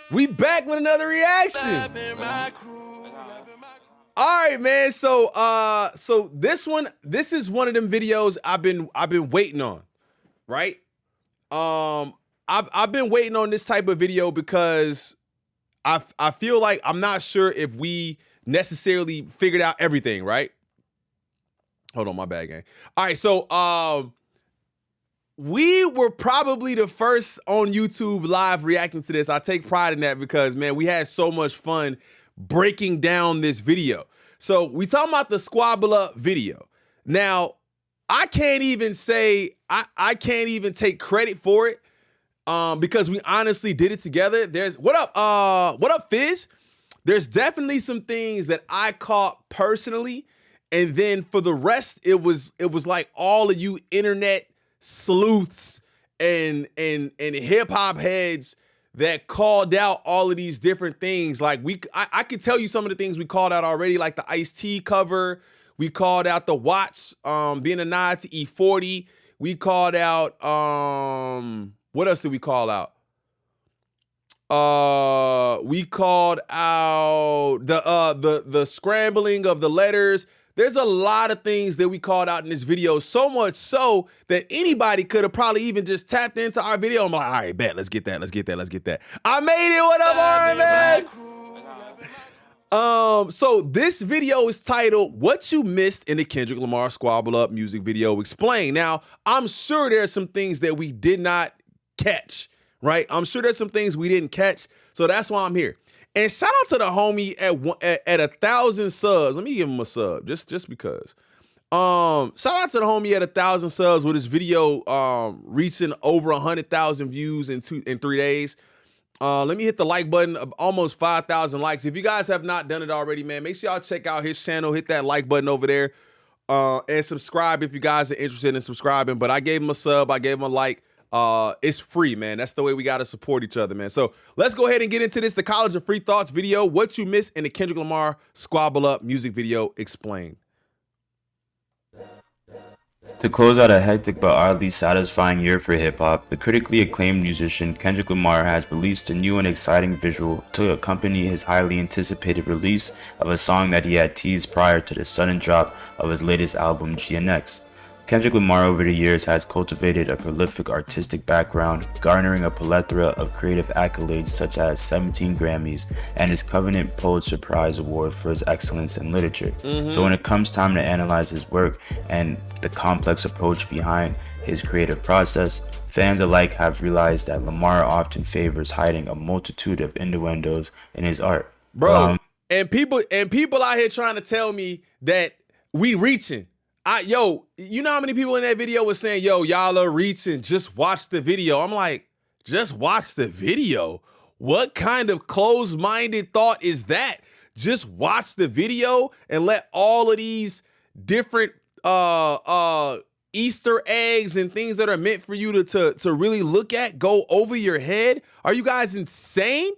We back with another reaction. All right, man. So this is one of them videos I've been waiting on, right? I've been waiting on this type of video because I feel like I'm not sure if we necessarily figured out everything, right? Hold on, my bad, gang. All right, so we were probably the first on YouTube live reacting to this. I take pride in that because, man, we had so much fun breaking down this video. So we talking about the Squabble Up video. Now, I can't even say, I can't even take credit for it because we honestly did it together. What up, Fizz? There's definitely some things that I caught personally. And then for the rest, it was like all of you internet sleuths and hip hop heads that called out all of these different things. Like I could tell you some of the things we called out already, like the Ice-T cover. We called out the watch being a nod to E40. We called out what else did we call out? We called out the scrambling of the letters. There's a lot of things that we called out in this video, so much so that anybody could have probably even just tapped into our video and be like, all right, bet, let's get that. I made it. What up, RMS? So this video is titled "What You Missed in the Kendrick Lamar Squabble Up Music Video Explained." Now, I'm sure there's some things that we did not catch, right? I'm sure there's some things we didn't catch, so that's why I'm here. And shout out to the homie at 1,000 subs. Let me give him a sub just because. Shout out to the homie at 1,000 subs with his video reaching over 100,000 views in 3 days. Let me hit the like button. Almost 5,000 likes. If you guys have not done it already, man, make sure y'all check out his channel. Hit that like button over there and subscribe if you guys are interested in subscribing. But I gave him a sub. I gave him a like. It's free, man. That's the way we got to support each other, man. So let's go ahead and get into this. The College of Free Thoughts video. What you missed in the Kendrick Lamar Squabble Up music video explained. To close out a hectic but oddly satisfying year for hip-hop, the critically acclaimed musician Kendrick Lamar has released a new and exciting visual to accompany his highly anticipated release of a song that he had teased prior to the sudden drop of his latest album, GNX. Kendrick Lamar over the years has cultivated a prolific artistic background, garnering a plethora of creative accolades such as 17 Grammys and his Covenant Pulitzer Prize Award for his excellence in literature. So when it comes time to analyze his work and the complex approach behind his creative process, fans alike have realized that Lamar often favors hiding a multitude of innuendos in his art. Bro, and people out here trying to tell me that we reaching. Yo, you know how many people in that video was saying, yo, y'all are reaching, just watch the video. I'm like, just watch the video? What kind of closed-minded thought is that? Just watch the video and let all of these different Easter eggs and things that are meant for you to really look at go over your head? Are you guys insane?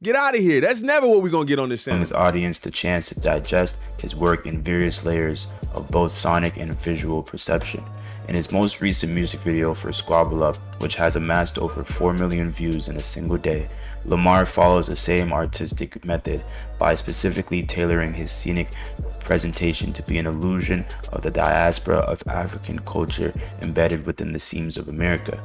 Get out of here. That's never what we're going to get on this channel. His audience the chance to digest his work in various layers of both sonic and visual perception. In his most recent music video for Squabble Up, which has amassed over 4 million views in a single day, Lamar follows the same artistic method by specifically tailoring his scenic presentation to be an illusion of the diaspora of African culture embedded within the seams of America.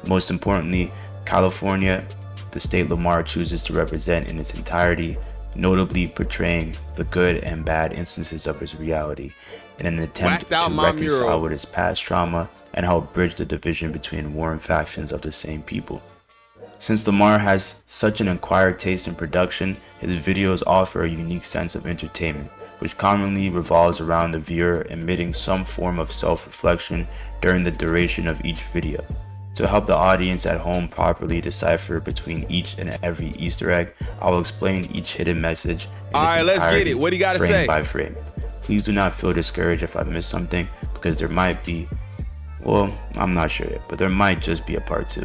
Most importantly, California, the state Lamar chooses to represent in its entirety, notably portraying the good and bad instances of his reality in an attempt to reconcile with his past trauma and help bridge the division between warring factions of the same people. Since Lamar has such an acquired taste in production, his videos offer a unique sense of entertainment, which commonly revolves around the viewer emitting some form of self-reflection during the duration of each video. To help the audience at home properly decipher between each and every Easter egg, I will explain each hidden message in its entirety, let's get it. What do you gotta frame say? by frame. Please do not feel discouraged if I miss something, because there might be, well, I'm not sure yet, but there might just be a part 2.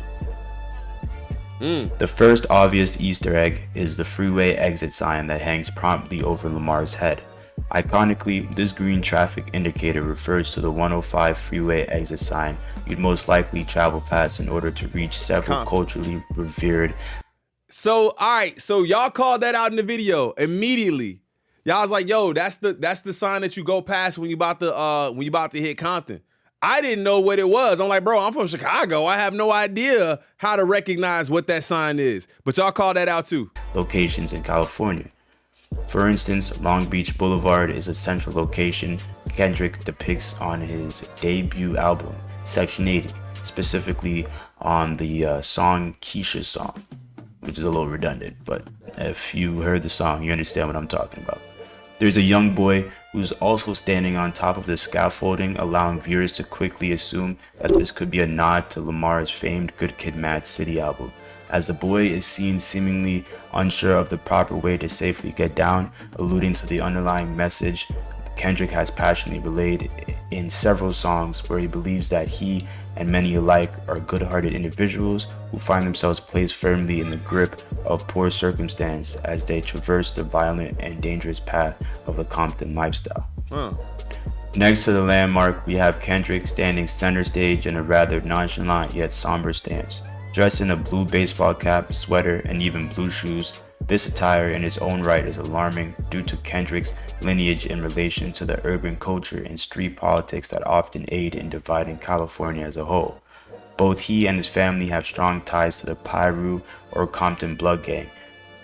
The first obvious Easter egg is the freeway exit sign that hangs promptly over Lamar's head. Iconically, this green traffic indicator refers to the 105 freeway exit sign you'd most likely travel past in order to reach several culturally revered So, all right, so y'all called that out in the video immediately. Y'all was like, yo, that's the sign that you go past when you about to hit Compton. I didn't know what it was. I'm like, bro, I'm from Chicago. I have no idea how to recognize what that sign is. But y'all called that out too. Locations in California. For instance, Long Beach Boulevard is a central location Kendrick depicts on his debut album, Section 80, specifically on the song Keisha's Song, which is a little redundant, but if you heard the song, you understand what I'm talking about. There's a young boy who's also standing on top of the scaffolding, allowing viewers to quickly assume that this could be a nod to Lamar's famed Good Kid, Mad City album, as the boy is seen seemingly unsure of the proper way to safely get down, alluding to the underlying message Kendrick has passionately relayed in several songs, where he believes that he and many alike are good-hearted individuals who find themselves placed firmly in the grip of poor circumstance as they traverse the violent and dangerous path of the Compton lifestyle. Next to the landmark, we have Kendrick standing center stage in a rather nonchalant yet somber stance. Dressed in a blue baseball cap, sweater, and even blue shoes, this attire in its own right is alarming due to Kendrick's lineage in relation to the urban culture and street politics that often aid in dividing California as a whole. Both he and his family have strong ties to the Piru or Compton Blood Gang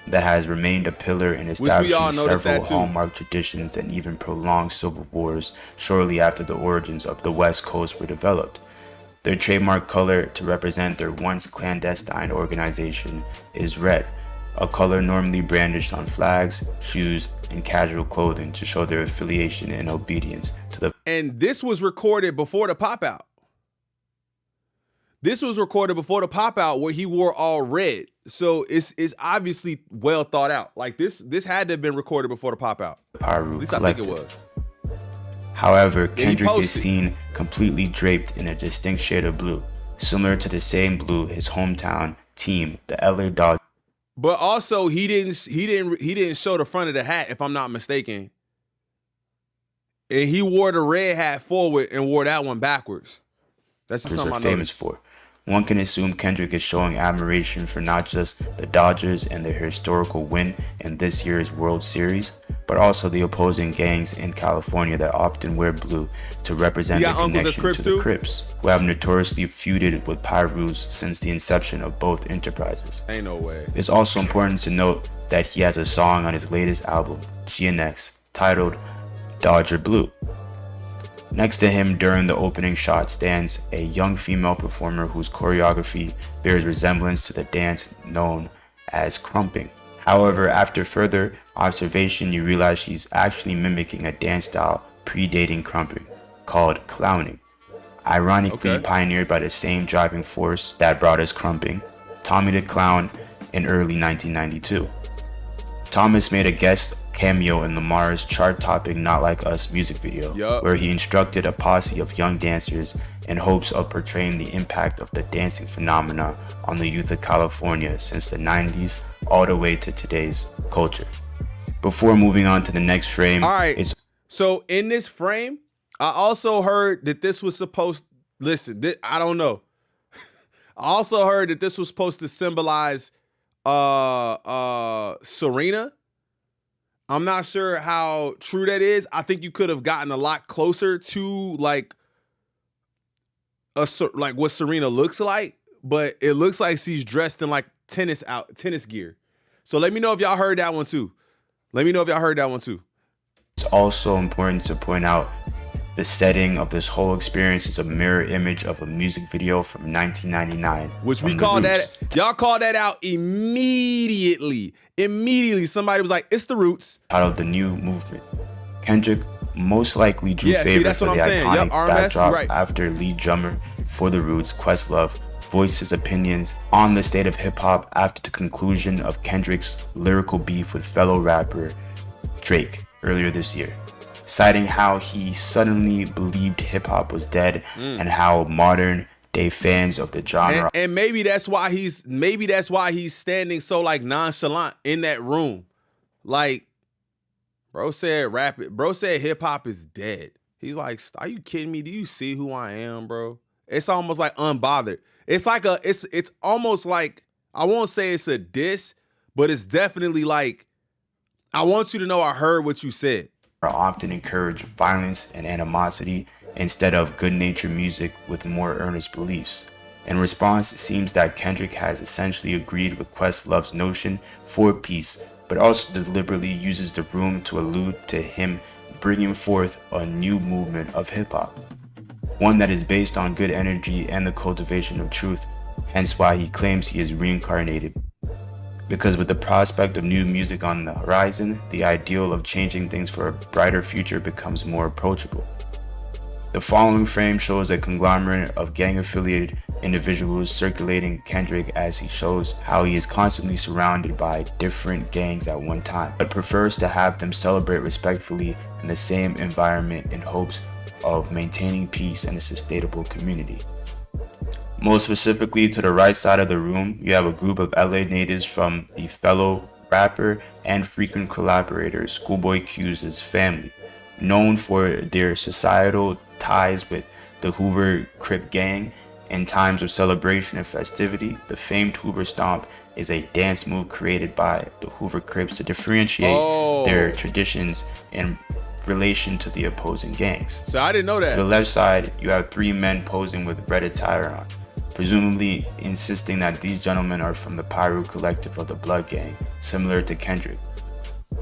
that has remained a pillar in establishing several hallmark traditions and even prolonged civil wars shortly after the origins of the West Coast were developed. Their trademark color to represent their once clandestine organization is red, a color normally brandished on flags, shoes, and casual clothing to show their affiliation and obedience to the. And this was recorded before the pop out. This was recorded before the pop out where he wore all red. So it's obviously well thought out. Like this had to have been recorded before the pop out. Piru At least Collective. I think it was. However, Kendrick is seen completely draped in a distinct shade of blue, similar to the same blue his hometown team, the LA Dodgers. But also he didn't show the front of the hat, if I'm not mistaken. And he wore the red hat forward and wore that one backwards. That's just something I famous for. One can assume Kendrick is showing admiration for not just the Dodgers and their historical win in this year's World Series, but also the opposing gangs in California that often wear blue to represent their connection to the Crips, who have notoriously feuded with Pirus since the inception of both enterprises. Ain't no way. It's also important to note that he has a song on his latest album, GNX, titled Dodger Blue. Next to him during the opening shot stands a young female performer whose choreography bears resemblance to the dance known as crumping. However, after further observation, you realize she's actually mimicking a dance style predating crumping, called clowning, ironically pioneered by the same driving force that brought us crumping, Tommy the Clown, in early 1992. Thomas made a guest cameo in Lamar's chart-topping Not Like Us music video, where he instructed a posse of young dancers in hopes of portraying the impact of the dancing phenomena on the youth of California since the 90s all the way to today's culture. Before moving on to the next frame, so in this frame, I also heard that this was supposed, I don't know. I also heard that this was supposed to symbolize Serena. I'm not sure how true that is. I think you could have gotten a lot closer to like what Serena looks like, but it looks like she's dressed in like tennis gear. So let me know if y'all heard that one too. It's also important to point out the setting of this whole experience is a mirror image of a music video from 1999. Which we called that, y'all called that out immediately. Immediately, somebody was like, it's the Roots. Titled The New Movement. Kendrick most likely drew favor for the iconic backdrop after lead drummer for the Roots, Questlove, voiced his opinions on the state of hip-hop after the conclusion of Kendrick's lyrical beef with fellow rapper Drake earlier this year, citing how he suddenly believed hip-hop was dead and how modern day fans of the genre and maybe that's why he's standing so like nonchalant in that room. Like, bro said hip-hop is dead. He's like, are you kidding me? Do you see who I am, bro? It's almost like unbothered. It's like it's almost like, I won't say it's a diss, but it's definitely like, I want you to know I heard what you said. Often encourage violence and animosity instead of good-natured music with more earnest beliefs. In response, it seems that Kendrick has essentially agreed with Questlove's notion for peace, but also deliberately uses the room to allude to him bringing forth a new movement of hip-hop, one that is based on good energy and the cultivation of truth, hence why he claims he is reincarnated. Because with the prospect of new music on the horizon, the ideal of changing things for a brighter future becomes more approachable. The following frame shows a conglomerate of gang-affiliated individuals circulating Kendrick as he shows how he is constantly surrounded by different gangs at one time, but prefers to have them celebrate respectfully in the same environment in hopes of maintaining peace and a sustainable community. Most specifically, to the right side of the room, you have a group of LA natives from the fellow rapper and frequent collaborator Schoolboy Q's family, known for their societal ties with the Hoover Crip gang. In times of celebration and festivity, the famed Hoover Stomp is a dance move created by the Hoover Crips to differentiate their traditions in relation to the opposing gangs. So I didn't know that. To the left side, you have three men posing with red attire on, presumably insisting that these gentlemen are from the Pyru collective of the Blood Gang, similar to Kendrick.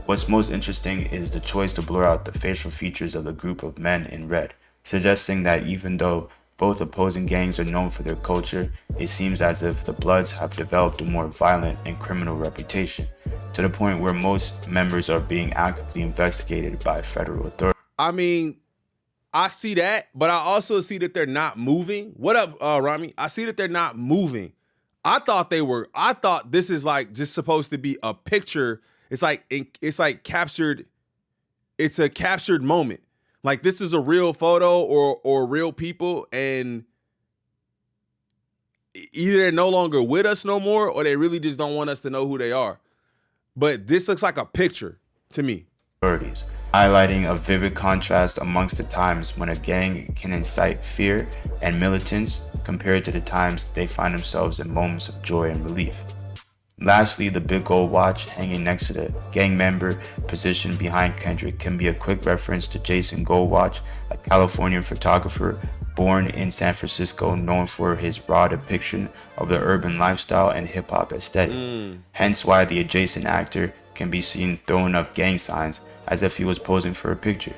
What's most interesting is the choice to blur out the facial features of the group of men in red, suggesting that even though both opposing gangs are known for their culture, it seems as if the Bloods have developed a more violent and criminal reputation, to the point where most members are being actively investigated by federal authorities. I mean, I see that, but I also see that they're not moving. What up, Rami? I see that they're not moving. I thought this is like just supposed to be a picture. It's like captured. It's a captured moment. Like this is a real photo or real people, and either they're no longer with us no more, or they really just don't want us to know who they are. But this looks like a picture to me. Highlighting a vivid contrast amongst the times when a gang can incite fear and militance compared to the times they find themselves in moments of joy and relief. Lastly, the big gold watch hanging next to the gang member positioned behind Kendrick can be a quick reference to Jason Goldwatch, a Californian photographer born in San Francisco, known for his raw depiction of the urban lifestyle and hip-hop aesthetic. Hence why the adjacent actor can be seen throwing up gang signs as if he was posing for a picture.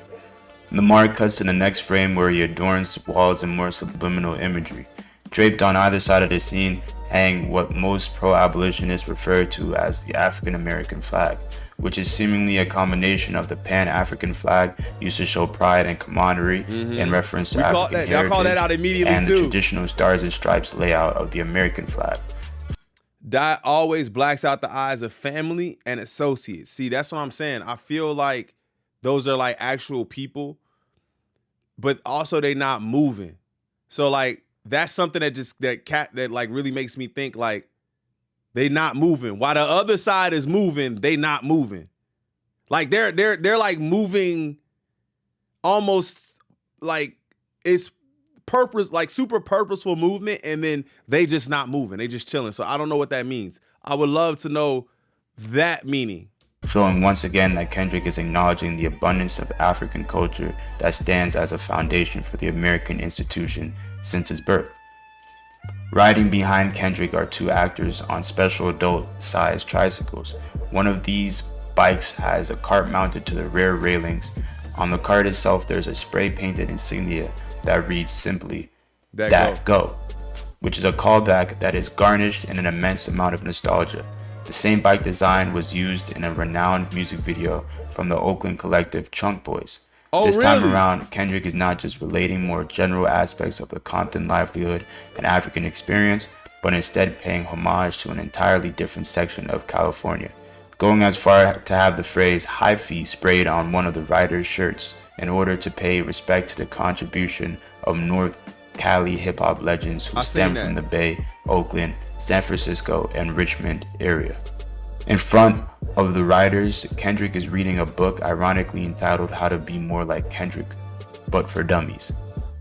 Lamar cuts to the next frame where he adorns walls in more subliminal imagery. Draped on either side of the scene hang what most pro-abolitionists refer to as the African American flag, which is seemingly a combination of the Pan-African flag used to show pride and camaraderie in reference to African heritage, call that out immediately and too. The traditional stars and stripes layout of the American flag. That always blacks out the eyes of family and associates. See, that's what I'm saying. I feel like those are like actual people, but also they not moving. So like that's something that like really makes me think like they not moving. While the other side is moving, they not moving. Like they're like moving almost like it's purpose, like super purposeful movement, and then they just not moving. They just chilling. So I don't know what that means. I would love to know that meaning. Showing once again that Kendrick is acknowledging the abundance of African culture that stands as a foundation for the American institution since his birth. Riding behind Kendrick are two actors on special adult-sized tricycles. One of these bikes has a cart mounted to the rear railings. On the cart itself, there's a spray-painted insignia that reads simply, that go, which is a callback that is garnished in an immense amount of nostalgia. The same bike design was used in a renowned music video from the Oakland collective Chunk Boys. This time around, Kendrick is not just relating more general aspects of the Compton livelihood and African experience, but instead paying homage to an entirely different section of California, going as far to have the phrase "hyphy" sprayed on one of the writer's shirts in order to pay respect to the contribution of North Cali hip-hop legends who stem from the Bay, Oakland, San Francisco, and Richmond area. In front of the writers, Kendrick is reading a book ironically entitled How to Be More Like Kendrick, but for Dummies.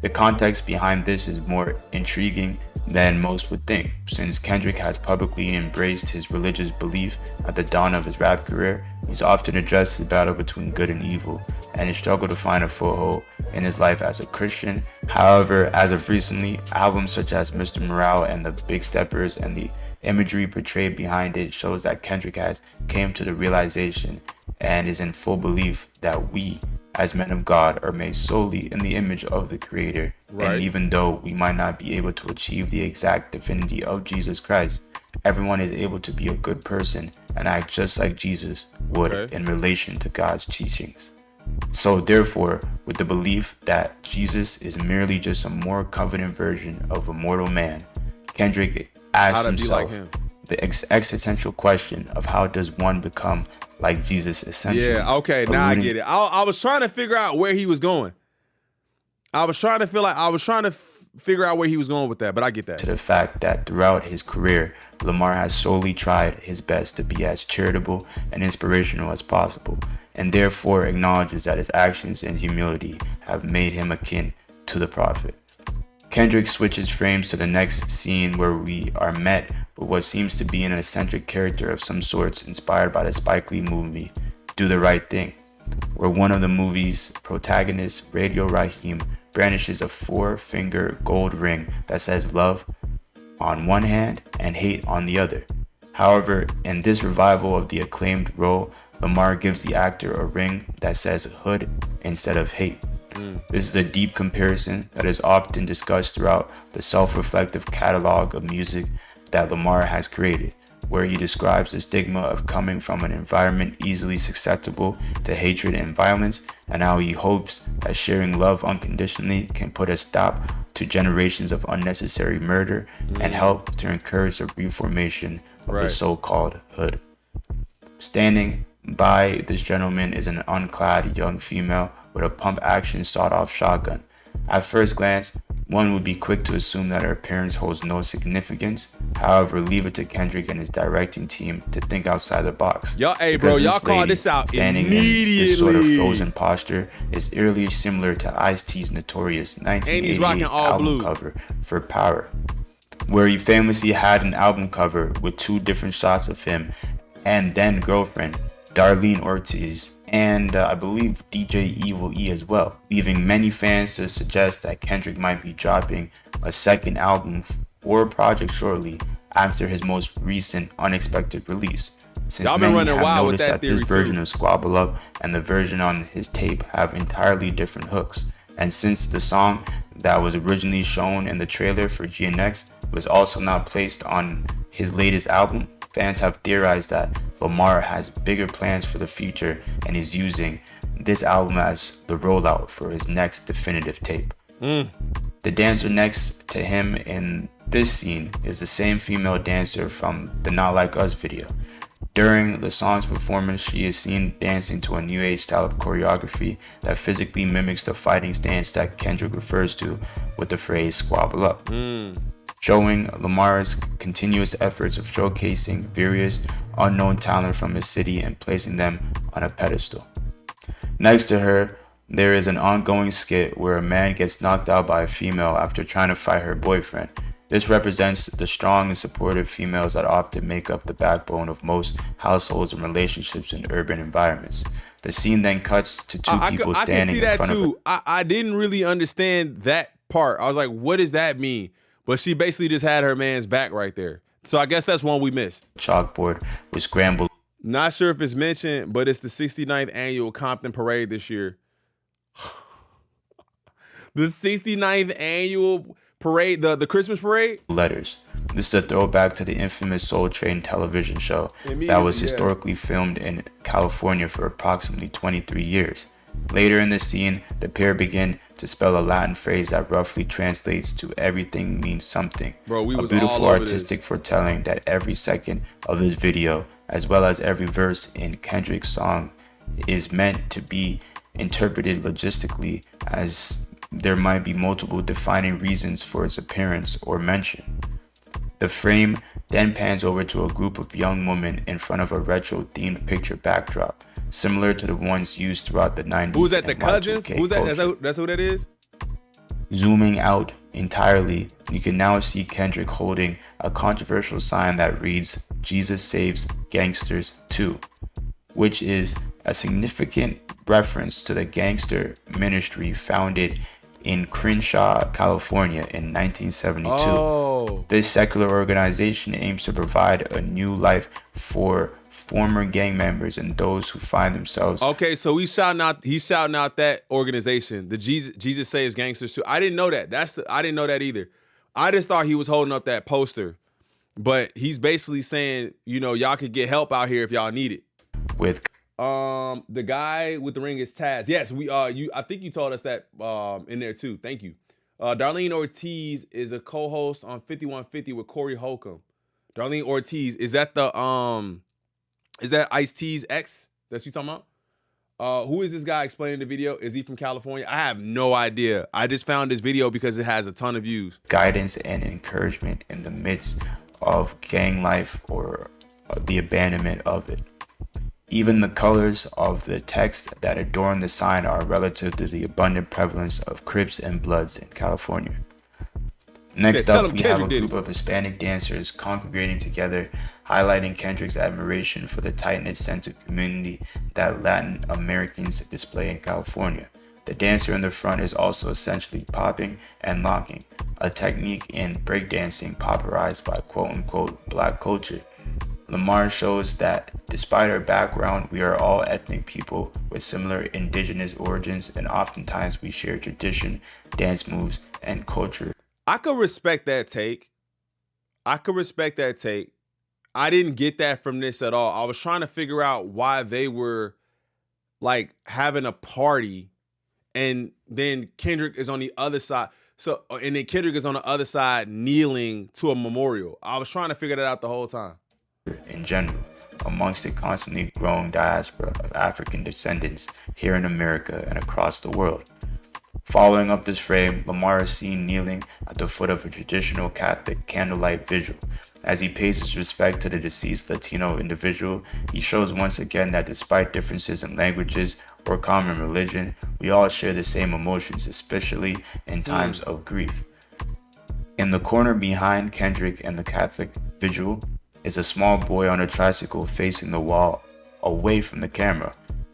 The context behind this is more intriguing than most would think, since Kendrick has publicly embraced his religious belief at the dawn of his rap career. He's often addressed his battle between good and evil and his struggle to find a foothold in his life as a Christian. However, as of recently, albums such as Mr. Morale and the Big Steppers and the imagery portrayed behind it shows that Kendrick has came to the realization and is in full belief that we, as men of God, are made solely in the image of the Creator. Right. And even though we might not be able to achieve the exact divinity of Jesus Christ, everyone is able to be a good person and act just like Jesus would in relation to God's teachings. So therefore, with the belief that Jesus is merely just a more covenant version of a mortal man, Kendrick asks himself the existential question of how does one become like Jesus essentially. Yeah, okay, now I get it. I was trying to figure out where he was going. I was trying to figure out where he was going with that, but I get that. To the fact that throughout his career, Lamar has solely tried his best to be as charitable and inspirational as possible, and therefore acknowledges that his actions and humility have made him akin to the prophet. Kendrick switches frames to the next scene where we are met with what seems to be an eccentric character of some sorts inspired by the Spike Lee movie Do the Right Thing, where one of the movie's protagonists, Radio Raheem, brandishes a 4-finger gold ring that says love on one hand and hate on the other. However, in this revival of the acclaimed role, Lamar gives the actor a ring that says hood instead of hate. This is a deep comparison that is often discussed throughout the self-reflective catalog of music that Lamar has created, where he describes the stigma of coming from an environment easily susceptible to hatred and violence, and how he hopes that sharing love unconditionally can put a stop to generations of unnecessary murder and help to encourage the reformation of the so-called hood. Standing by this gentleman is an unclad young female with a pump-action sawed-off shotgun. At first glance, one would be quick to assume that her appearance holds no significance. However, leave it to Kendrick and his directing team to think outside the box. Y'all call this out standing immediately. In this sort of frozen posture is eerily similar to Ice-T's notorious 1988 album blue cover for Power, where he famously had an album cover with 2 different shots of him and then girlfriend Darlene Ortiz, and I believe DJ Evil E as well, leaving many fans to suggest that Kendrick might be dropping a second album or project shortly after his most recent unexpected release, since many have noticed that this version of Squabble Up and the version on his tape have entirely different hooks, and since the song that was originally shown in the trailer for GNX was also not placed on his latest album, fans have theorized that Lamar has bigger plans for the future and is using this album as the rollout for his next definitive tape. The dancer next to him in this scene is the same female dancer from the Not Like Us video. During the song's performance, she is seen dancing to a new age style of choreography that physically mimics the fighting stance that Kendrick refers to with the phrase squabble up, showing Lamar's continuous efforts of showcasing various unknown talent from his city and placing them on a pedestal. Next to her, there is an ongoing skit where a man gets knocked out by a female after trying to fight her boyfriend. This represents the strong and supportive females that often make up the backbone of most households and relationships in urban environments. The scene then cuts to 2 people standing in front of her. I didn't really understand that part. I was like, what does that mean? But she basically just had her man's back right there. So I guess that's one we missed. Chalkboard was scrambled. Not sure if it's mentioned, but it's the 69th annual Compton Parade this year. The 69th annual parade, the Christmas parade? Letters. This is a throwback to the infamous Soul Train television show that was historically filmed in California for approximately 23 years. Later in the scene, the pair begin to spell a Latin phrase that roughly translates to everything means something. Bro, we a was beautiful all over artistic this. foretelling that every second of this video, as well as every verse in Kendrick's song, is meant to be interpreted logistically, as there might be multiple defining reasons for its appearance or mention. The frame then pans over to a group of young women in front of a retro-themed picture backdrop, similar to the ones used throughout the 90s. Who's that, the cousins? Y2K Who's that? culture. That's who that is? Zooming out entirely, you can now see Kendrick holding a controversial sign that reads, "Jesus saves gangsters too," which is a significant reference to the gangster ministry founded in Crenshaw, California in 1972. Oh. This secular organization aims to provide a new life for former gang members and those who find themselves. Okay, so he's shouting out that organization, the Jesus Saves Gangsters too. I didn't know that. I didn't know that either. I just thought he was holding up that poster. But he's basically saying, y'all could get help out here if y'all need it. With the guy with the ring is Taz. Yes, I think you told us that in there too. Thank you. Darlene Ortiz is a co-host on 5150 with Corey Holcomb. Darlene Ortiz, is that Ice-T's ex? That's you talking about? Who is this guy explaining the video? Is he from California? I have no idea. I just found this video because it has a ton of views. Guidance and encouragement in the midst of gang life or the abandonment of it. Even the colors of the text that adorn the sign are relative to the abundant prevalence of Crips and Bloods in California. Next up, we have a group of Hispanic dancers congregating together, highlighting Kendrick's admiration for the tight-knit sense of community that Latin Americans display in California. The dancer in the front is also essentially popping and locking, a technique in breakdancing popularized by quote-unquote black culture. Lamar shows that despite our background, we are all ethnic people with similar indigenous origins, and oftentimes we share tradition, dance moves, and culture. I could respect that take. I didn't get that from this at all. I was trying to figure out why they were like having a party and then Kendrick is on the other side. And then Kendrick is on the other side kneeling to a memorial. I was trying to figure that out the whole time. In general, amongst the constantly growing diaspora of African descendants here in America and across the world. Following up this frame, Lamar is seen kneeling at the foot of a traditional Catholic candlelight vigil. As he pays his respect to the deceased Latino individual, he shows once again that despite differences in languages or common religion, we all share the same emotions, especially in times of grief. In the corner behind Kendrick and the Catholic vigil is a small boy on a tricycle facing the wall, away from the camera.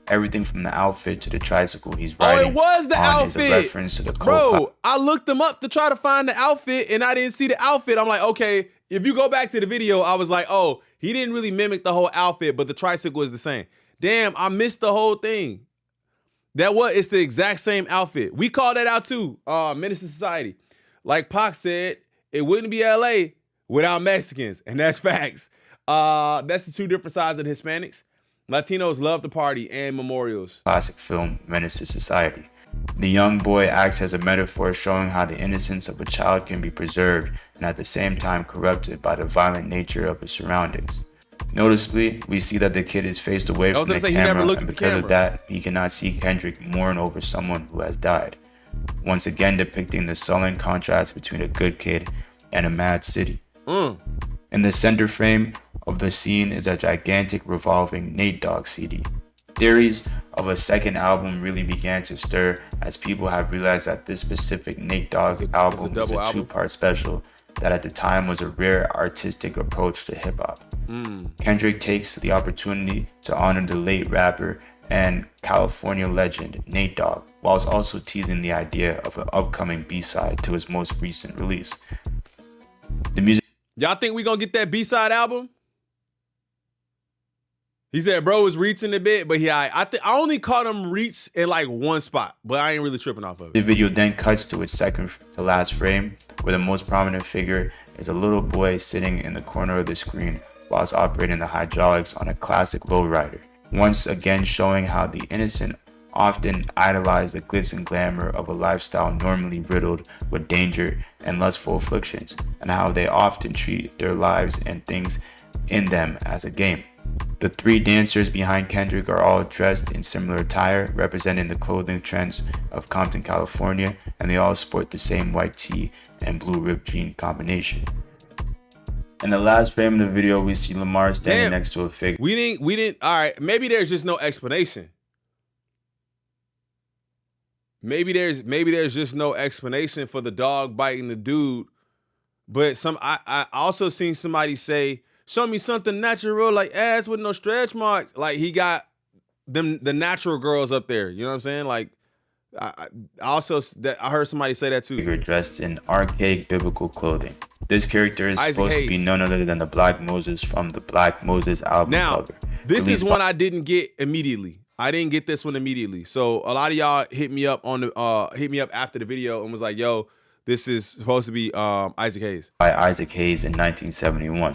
Everything from the outfit to the tricycle he's riding it was the outfit. Is a reference to the Bro, I looked them up to try to find the outfit and I didn't see the outfit. I'm like, okay, if you go back to the video, I was like, oh, he didn't really mimic the whole outfit, but the tricycle is the same. Damn, I missed the whole thing. It's the exact same outfit. We called that out too, Menace to Society. Like Pac said, it wouldn't be LA without Mexicans, and that's facts. That's the two different sides of the Hispanics. Latinos love the party and memorials. Classic film, Menace to Society. The young boy acts as a metaphor showing how the innocence of a child can be preserved and at the same time corrupted by the violent nature of his surroundings. Noticeably, we see that the kid is faced away from the camera, and because of that, he cannot see Kendrick mourn over someone who has died. Once again depicting the sullen contrast between a good kid and a mad city. In the center frame of the scene is a gigantic revolving Nate Dogg CD. Theories of a second album really began to stir as people have realized that this specific Nate Dogg album was a two-part special that at the time was a rare artistic approach to hip-hop. Kendrick takes the opportunity to honor the late rapper and California legend Nate Dogg, whilst also teasing the idea of an upcoming B-side to his most recent release. The music. Y'all think we gonna get that B-side album? He said, bro is reaching a bit, but I only caught him reach in like one spot, but I ain't really tripping off of it. The video then cuts to its second to last frame, where the most prominent figure is a little boy sitting in the corner of the screen whilst operating the hydraulics on a classic lowrider. Once again showing how the innocent often idolize the glitz and glamour of a lifestyle normally riddled with danger and lustful afflictions, and how they often treat their lives and things in them as a game. The three dancers behind Kendrick are all dressed in similar attire, representing the clothing trends of Compton, California, and they all sport the same white tee and blue ripped jean combination. In the last frame of the video, we see Lamar standing next to a figure. We didn't, all right, maybe there's just no explanation. maybe there's just no explanation for the dog biting the dude. But I also seen somebody say, show me something natural like ass with no stretch marks. Like he got the natural girls up there. You know what I'm saying? Like I heard somebody say that too. Figure dressed in archaic biblical clothing. This character is Isaac supposed Hayes. to be none other than the Black Moses from the Black Moses album Now, cover. this is one I didn't get immediately. I didn't get this one immediately. So a lot of y'all hit me up after the video and was like, yo, this is supposed to be Isaac Hayes. By Isaac Hayes in 1971.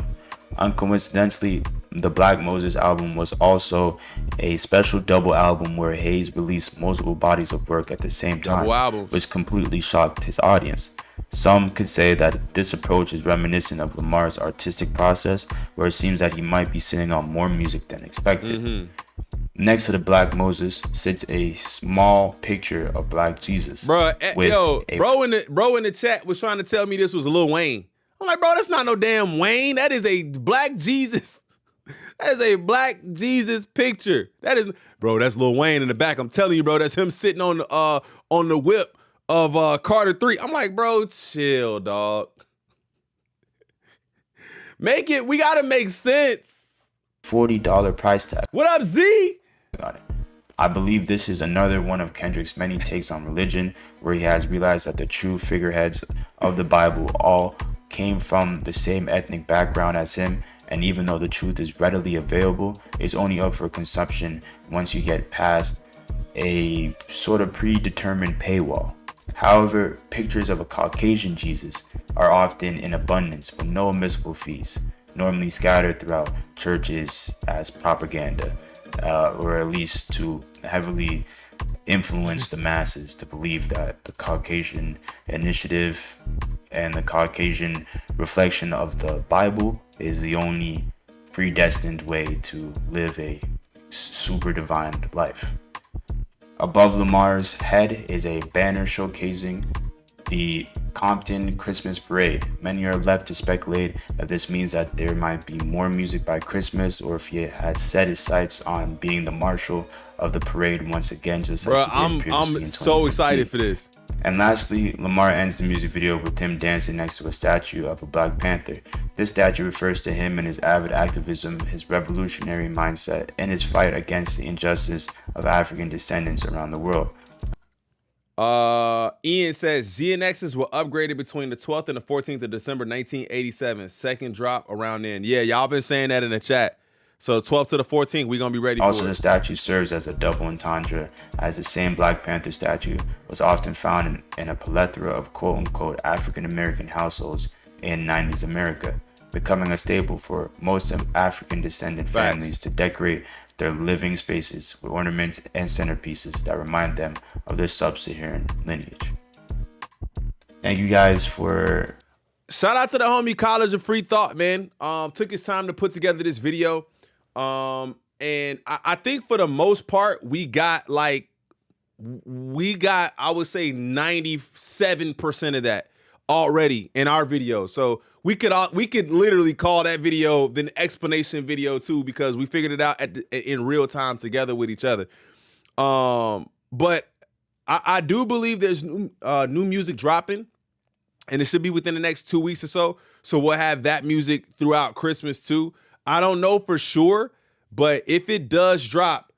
Uncoincidentally, the Black Moses album was also a special double album where Hayes released multiple bodies of work at the same time, which completely shocked his audience. Some could say that this approach is reminiscent of Lamar's artistic process, where it seems that he might be sitting on more music than expected. Next to the Black Moses sits a small picture of Black Jesus. Bro in the chat was trying to tell me this was Lil Wayne. I'm like, bro, that's not no damn Wayne. That is a Black Jesus. That is a Black Jesus picture. That is, bro, that's Lil Wayne in the back. I'm telling you, bro, that's him sitting on the whip of Carter 3. I'm like, bro, chill, dog. We gotta make sense. $40 price tag. What up, Z? Got it. I believe this is another one of Kendrick's many takes on religion, where he has realized that the true figureheads of the Bible all came from the same ethnic background as him, and even though the truth is readily available, it's only up for consumption once you get past a sort of predetermined paywall. However, pictures of a Caucasian Jesus are often in abundance with no admissible fees, normally scattered throughout churches as propaganda, or at least to heavily influence the masses to believe that the Caucasian initiative and the Caucasian reflection of the Bible is the only predestined way to live a super divine life. Above Lamar's head is a banner showcasing the Compton Christmas Parade. Many are left to speculate that this means that there might be more music by Christmas, or if he has set his sights on being the marshal of the parade once again, just like he did previously in 2015. So excited for this. And lastly, Lamar ends the music video with him dancing next to a statue of a Black Panther. This statue refers to him and his avid activism, his revolutionary mindset, and his fight against the injustice of African descendants around the world. Ian says GNXs were upgraded between the 12th and the 14th of December 1987. Second drop around then. Yeah, y'all been saying that in the chat. So 12th to the 14th, we're going to be ready for it. Also, the statue serves as a double entendre, as the same Black Panther statue was often found in a plethora of quote-unquote African-American households in 90s America, becoming a staple for most African-descendant families to decorate their living spaces with ornaments and centerpieces that remind them of their sub-Saharan lineage. Thank you guys for... Shout out to the homie College of Free Thought, man. Took his time to put together this video. And I think for the most part, we got, I would say 97% of that already in our video. So we could literally call that video the explanation video too, because we figured it out in real time together with each other. But I do believe there's new music dropping, and it should be within the next 2 weeks or so. So we'll have that music throughout Christmas too. I don't know for sure, but if it does drop,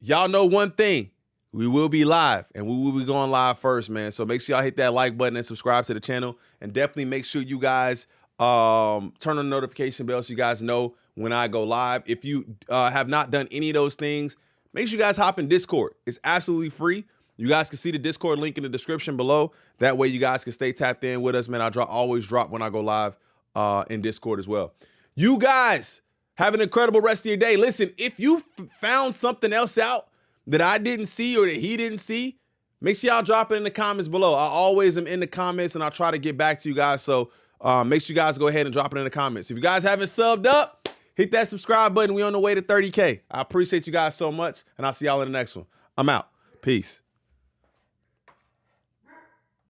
y'all know one thing. We will be live, and we will be going live first, man. So make sure y'all hit that like button and subscribe to the channel, and definitely make sure you guys turn on the notification bell so you guys know when I go live. If you have not done any of those things, make sure you guys hop in Discord. It's absolutely free. You guys can see the Discord link in the description below. That way you guys can stay tapped in with us, man. I always drop when I go live in Discord as well. You guys have an incredible rest of your day. Listen, if you found something else out that I didn't see or that he didn't see, make sure y'all drop it in the comments below. I always am in the comments, and I'll try to get back to you guys. So make sure you guys go ahead and drop it in the comments. If you guys haven't subbed up, hit that subscribe button. We on the way to 30K. I appreciate you guys so much, and I'll see y'all in the next one. I'm out. Peace.